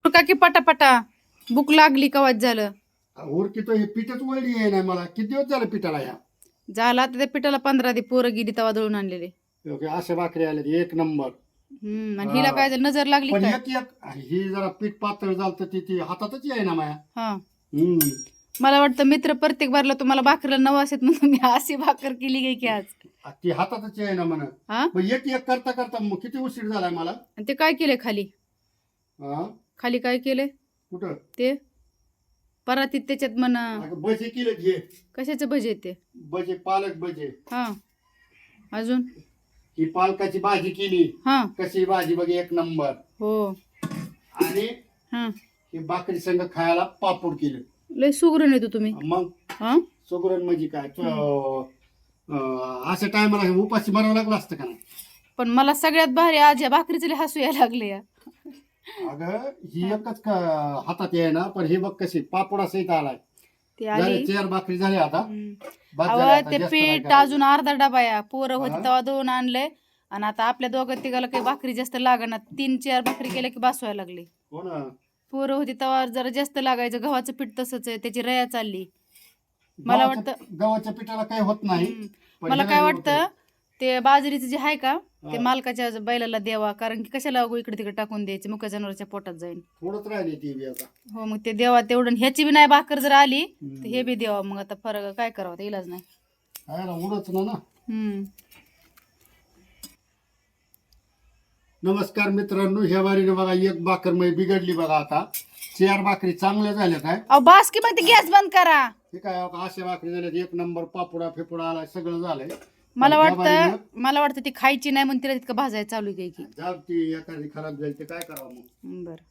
का की पटापटा भूक लागली कवाच झालं. उरकी तो हे पिठच वळली आहे ना मला. किती दिवस झाले पिठाला या झाला आता त्या पिठाला 15 दे पोरं गेली तवा दळून आणलेले. अशा भाकरी आले एक नंबर. आणि हिला काय झालं, नजर लागली पण काय? एक एक ही जरा पीठ पातळ झालं तर ती हातातच आहे ना माया. हा हम्म. मला वाटतं मित्र प्रत्येक बारला तुम्हाला भाकरीला नवासेत म्हणून मी अशी भाकर केली काय की आज. ती हातातच आहे ना म्हणा. हा पण एक एक करता करता मग किती उशीर झालाय मला. आणि ते काय केलंय खाली? हा खाली काय केलंय कुठं ते? परातीत त्याच्यात म्हणा अगं भजे केले घे. कशाचे भजे ते? भजे पालक भजे. हा अजून ही पालकाची भाजी केली. हा कशी भाजी बघ एक नंबर. हो आणि हा ही भाकरी संग खायला पापड केलं. लय सुगरण येतो तुम्ही. मग हा सुगरण म्हणजे काय अशा टायमाला उपाशी मारावं लागलं असतं का नाही. पण मला सगळ्यात भारी आज या भाकरीचे लय हसू यायला लागले या. अगं ही एकच हातात आहे ना. पण हे बघ कशी पापड सहित आलाय. ती झाले आली 4 भाकरी झाली आता. बस झाले अहो आता, ते जास्त नाही पीठ करायचं. अजून अर्धा डबा या पोरं होती हा? तेव्हा दोन आणलंय. आणि आता आपल्या दोघं तिघाला काही भाकरी जास्त लागणार. 3-4 भाकरी केल्या की बसवायला लागली. हो ना. पोरं होती तेव्हा जरा जास्त लागायचं. गव्हाचं पीठ तसंच आहे, त्याची रया चालली. मला गव्हाच्या पिठाला काही होत नाही. पण मला ह्याला काय एवढं वाटतं ते बाजरीचं जे आहे का ते हा. मालकाच्या बैलाला द्यावा, कारण की कशाला इकडे तिकडे टाकून द्यायचे, मुक्या जनावरांच्या पोटात जाईल. थोडंच राहिली ती बी आता. हो मग ते देवा तेवढं. ह्याची बी नाही भाकर जर आली तर हम्म. हे बी देवा. मग आता फरक काय करावं, ते इलाज नाही. आहे ना उडच ना. हम्म नमस्कार मित्रांनो. ह्या वारीने बघा एक भाकर मी बिघडली बघा. आता 4 भाकरी चांगल्या झाल्या काय. अहो बास की मग ते गॅस बंद करा. हे काय अशा भाकरी झाल्या एक नंबर. पापुडा फेपुडा आलाय सगळं झालंय. मला पण ह्या वारीनं वाटतं ती खायची नाही म्हणून तिला तितकं भाजायला चालू आहे की. जाऊ ती एखादी खराब झाली ते काय करावं मग. बरं